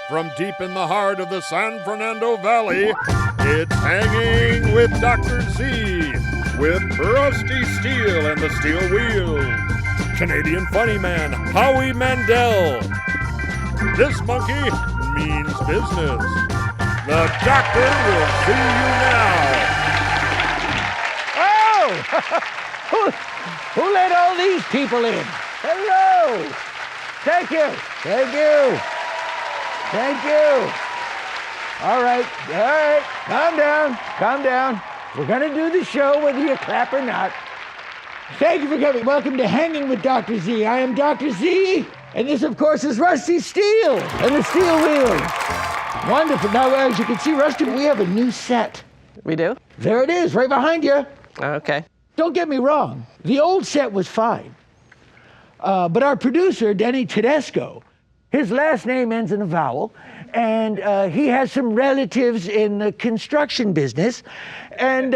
From deep in the heart of the San Fernando Valley, it's Hanging with Dr. Z, with Rusty Steel and the Steel Wheels, Canadian funny man Howie Mandel. This monkey means business. The doctor will see you now. Oh! Who let all these people in? Hello! Thank you. Thank you. Thank you. All right. Calm down. Calm down. We're going to do the show whether you clap or not. Thank you for coming. Welcome to Hanging with Dr. Z. I am Dr. Z, and this, of course, is Rusty Steel and the Steel Wheels. Wonderful. Now, as you can see, Rusty, we have a new set. We do? There it is, right behind you. Okay. Don't get me wrong. The old set was fine. But our producer, Denny Tedesco, his last name ends in a vowel, and he has some relatives in the construction business, and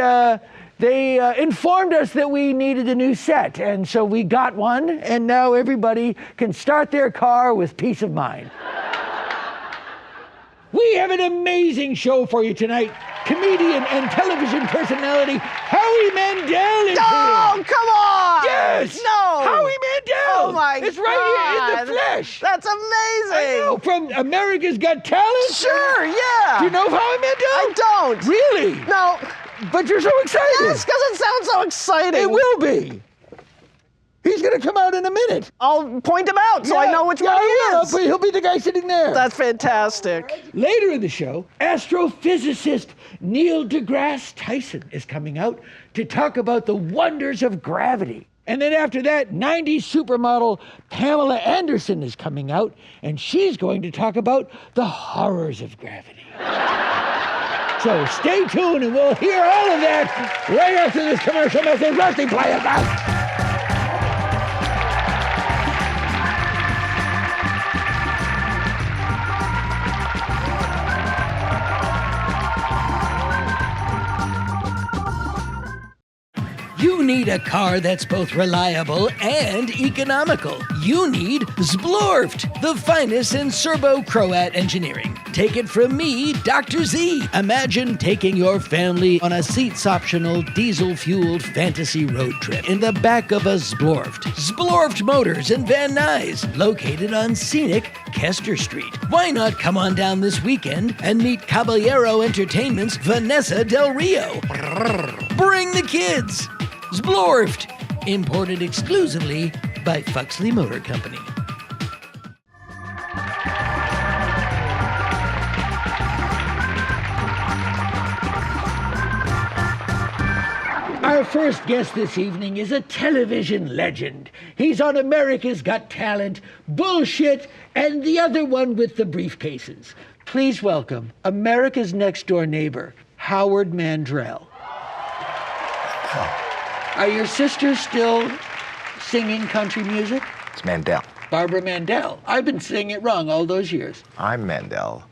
they informed us that we needed a new set, and so we got one, and now everybody can start their car with peace of mind. We have an amazing show for you tonight. Comedian and television personality Howie Mandel is here. Oh, come on! Yes! No! Howie Mandel! Oh, my It's right God. here in the flesh. That's amazing! I know, from America's Got Talent? Sure, yeah! Do you know Howie Mandel? I don't! Really? No. But you're so excited! Yes, because it sounds so exciting! It will be! He's gonna come out in a minute. I'll point him out so I know which one he is. He'll be the guy sitting there. That's fantastic. Later in the show, astrophysicist Neil deGrasse Tyson is coming out to talk about the wonders of gravity. And then after that, 90s supermodel Pamela Anderson is coming out, and she's going to talk about the horrors of gravity. So stay tuned, and we'll hear all of that right after this commercial message. Rusty, play it out. You need a car that's both reliable and economical. You need Zbloft, the finest in Serbo-Croat engineering. Take it from me, Dr. Z. Imagine taking your family on a seats-optional, diesel-fueled fantasy road trip in the back of a Zbloft. Zbloft Motors in Van Nuys, located on scenic Kester Street. Why not come on down this weekend and meet Caballero Entertainment's Vanessa Del Rio? Bring the kids. Zbloft, imported exclusively by Fuxley Motor Company. Our first guest this evening is a television legend. He's on America's Got Talent, Bullshit, and the other one with the briefcases. Please welcome America's Next Door Neighbor, Howard Mandrel. Are your sisters still singing country music? It's Mandel. Barbara Mandel. I've been saying it wrong all those years. I'm Mandel.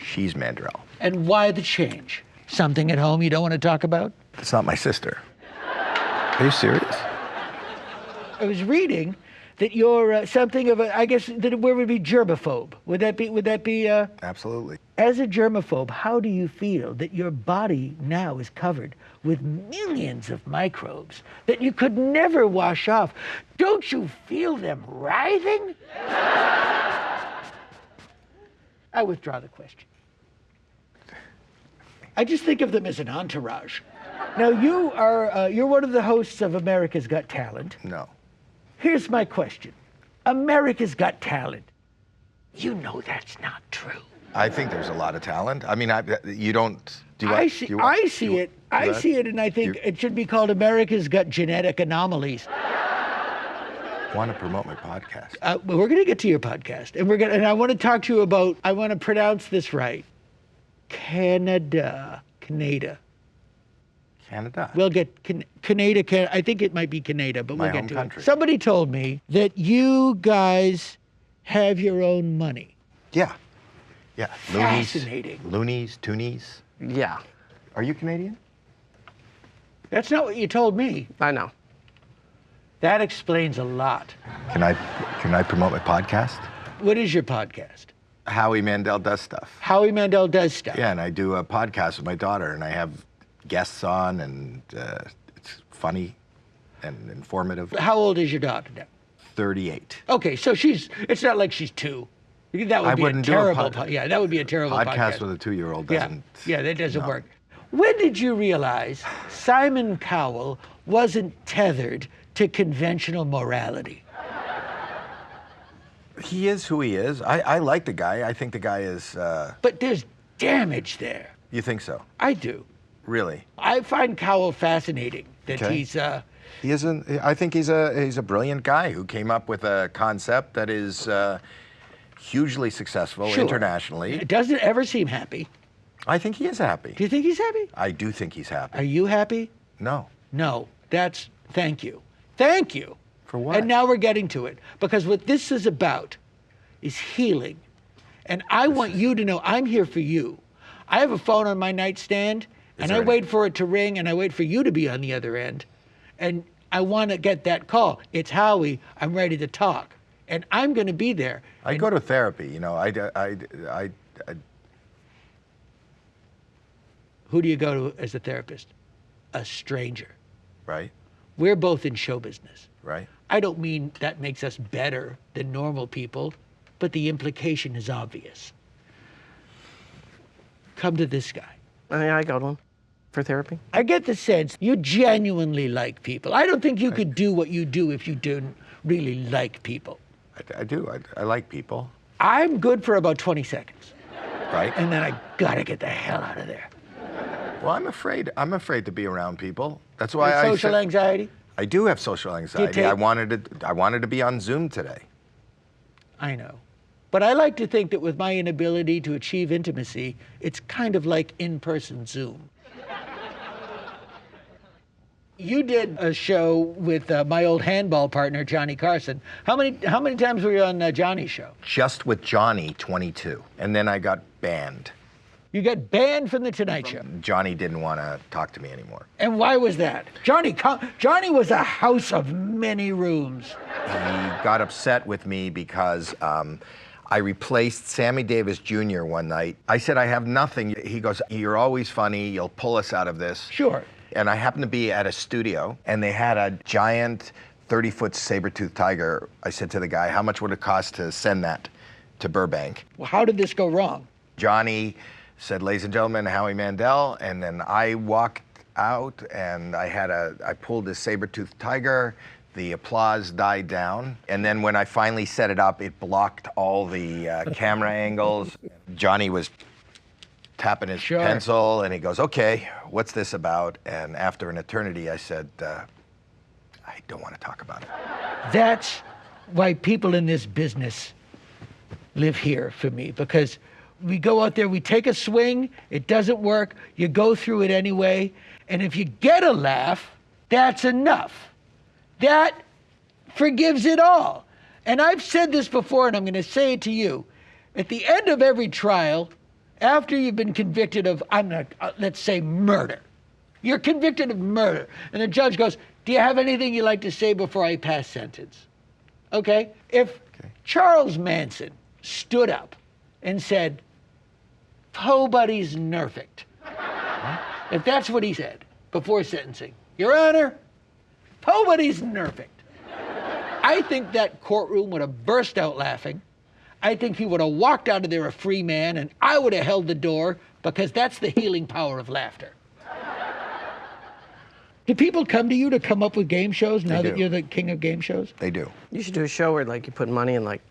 She's Mandrel. And why the change? Something at home you don't want to talk about? It's not my sister. Are you serious? I was reading that you're something of a, I guess, that where would be germaphobe? Would that be? Absolutely. As a germaphobe, how do you feel that your body now is covered with millions of microbes that you could never wash off? Don't you feel them writhing? I withdraw the question. I just think of them as an entourage. Now, you're one of the hosts of America's Got Talent. No. Here's my question. America's Got Talent. You know that's not true. I think there's a lot of talent. I mean, you don't. Do you I want, see, do you want, I see do you it. want- I see it, and I think it should be called America's Got Genetic Anomalies. I want to promote my podcast. We're going to get to your podcast, and I want to talk to you about. I want to pronounce this right. Canada. Canada. We'll get Canada. I think it might be Canada, but we'll My get home to country. it. Somebody told me that you guys have your own money. Yeah. Yeah. Fascinating. Loonies, toonies. Yeah, Are you Canadian? That's not what you told me. I know. That explains a lot. Can I promote my podcast? What is your podcast? Howie Mandel does stuff. Howie Mandel does stuff. Yeah, and I do a podcast with my daughter, and I have guests on, and it's funny and informative. How old is your daughter now? 38. Okay, so it's not like she's 2. That would I be wouldn't a do a terrible yeah, that would be a terrible podcast with a 2-year-old doesn't. Yeah, that doesn't work. When did you realize Simon Cowell wasn't tethered to conventional morality? He is who he is. I like the guy. I think the guy is. But there's damage there. You think so? I do. Really? I find Cowell fascinating. That Okay. he's. He isn't. I think he's a brilliant guy who came up with a concept that is hugely successful internationally. It doesn't ever seem happy. I think he is happy. Do you think he's happy? I do think he's happy. Are you happy? No. No. Thank you. Thank you. For what? And now we're getting to it. Because what this is about is healing. And I want you to know I'm here for you. I have a phone on my nightstand, and I wait for it to ring, and I wait for you to be on the other end. And I want to get that call. It's Howie. I'm ready to talk. And I'm going to be there. I go to therapy. You know, Who do you go to as a therapist? A stranger. Right. We're both in show business. Right. I don't mean that makes us better than normal people, but the implication is obvious. Come to this guy. I got one for therapy. I get the sense you genuinely like people. I don't think you could do what you do if you didn't really like people. I do. I like people. I'm good for about 20 seconds, Right. and then I gotta get the hell out of there. Well, I'm afraid to be around people. That's why Social anxiety? I do have social anxiety. I wanted to be on Zoom today. I know. But I like to think that with my inability to achieve intimacy, it's kind of like in-person Zoom. You did a show with my old handball partner, Johnny Carson. How many times were you on Johnny's show? Just with Johnny, 22. And then I got banned. You got banned from The Tonight Show. Johnny didn't want to talk to me anymore. And why was that? Johnny was a house of many rooms. He got upset with me because I replaced Sammy Davis Jr. one night. I said, I have nothing. He goes, you're always funny. You'll pull us out of this. Sure. And I happened to be at a studio, and they had a giant 30-foot saber-toothed tiger. I said to the guy, how much would it cost to send that to Burbank? Well, how did this go wrong? Johnny said, ladies and gentlemen, Howie Mandel, and then I walked out, and I pulled this saber-toothed tiger. The applause died down, and then when I finally set it up, it blocked all the camera angles. Johnny was tapping his pencil, and he goes, okay, what's this about? And after an eternity, I said, I don't want to talk about it. That's why people in this business live here for me, because we go out there, we take a swing, it doesn't work, you go through it anyway, and if you get a laugh, that's enough. That forgives it all. And I've said this before, and I'm going to say it to you. At the end of every trial, after you've been convicted of, let's say, murder, you're convicted of murder, and the judge goes, do you have anything you'd like to say before I pass sentence? Okay? If Charles Manson stood up and said, "Po buddy's perfect," if that's what he said before sentencing, Your Honor, Po buddy's perfect, I think that courtroom would have burst out laughing. I think he would have walked out of there a free man, and I would have held the door, because that's the healing power of laughter. Do people come to you to come up with game shows now that you're the king of game shows? They do. You should do a show where like you put money in like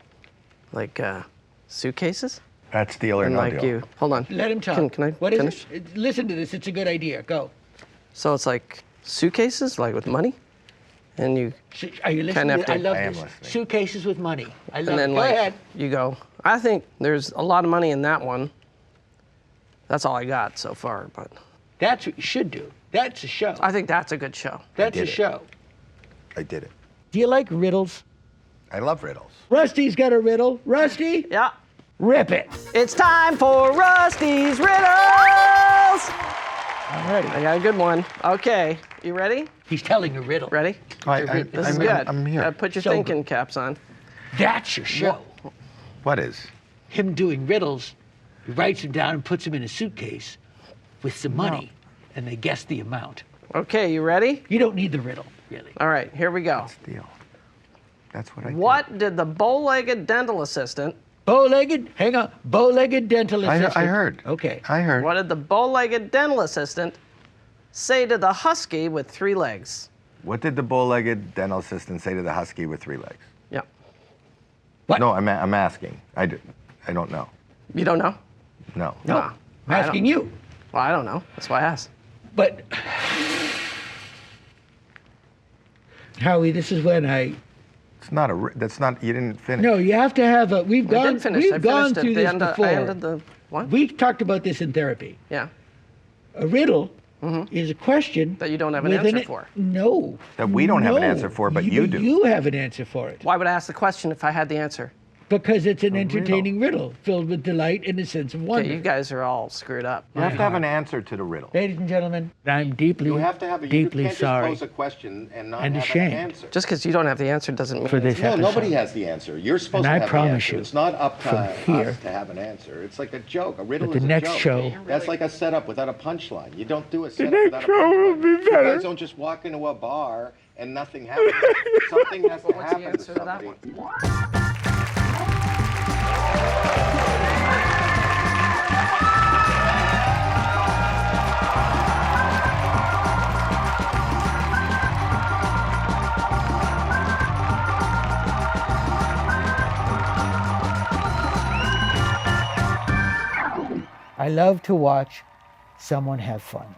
suitcases. That's deal or And no like deal. you hold on. Let him talk. Can I What finish? is it? Listen to this. It's a good idea. Go. So it's like suitcases, like with money, and you Are you listening? have to- I love I am this. listening. Suitcases with money. I love and then it. Go like ahead. you go. I think there's a lot of money in that one. That's all I got so far, but That's what you should do. That's a show. I think that's a good show. That's a did it. show. I did it. Do you like riddles? I love riddles. Rusty's got a riddle. Rusty, Yeah. rip it. It's time for Rusty's Riddles! I'm ready. I got a good one. Okay, you ready? He's telling a riddle. Ready? This is good. I'm here. Put your So thinking caps on. That's your show. What is? him doing riddles. He writes them down and puts them in a suitcase with some money, and they guess the amount. Okay, you ready? You don't need the riddle, really. All right, here we go. Deal. That's what I did. What did the bow-legged dental assistant, Bow-legged, hang on, bow-legged dental assistant. I heard. Okay. I heard. what did the bow-legged dental assistant say to the husky with 3 legs? What did the bow-legged dental assistant say to the husky with 3 legs? Yeah. What? No, I'm asking. I don't know. You don't know? No. No, Ah, I'm I asking don't- you. Well, I don't know. That's why I asked. But, Howie, this is when It's not that's not, you didn't finish. no, you have to have a, I did finish. I we've gone finished through at this the end before. I ended the, what? We've talked about this in therapy. Yeah. A riddle is a question That you don't have an with answer for. No. That we don't have an No. answer for, but you do. You have an answer for it. Why would I ask the question if I had the answer? Because it's an entertaining riddle filled with delight and a sense of wonder. Okay, you guys are all screwed up. You have to have an answer to the riddle. Ladies and gentlemen, I'm deeply, You have to have a, you deeply can't sorry just pose a question and not and have ashamed an answer. Just because you don't have the answer doesn't mean for this No, episode. nobody has the answer. You're supposed And to I have promise the answer. you, It's not up to from here, us to have an answer. It's like a joke. A riddle But is the a next joke. show- That's like a setup without a punchline. You don't do a setup without a punchline. You guys don't just walk into a bar and nothing happens. Something has to What's the happen to answer to that somebody. one? I love to watch someone have fun.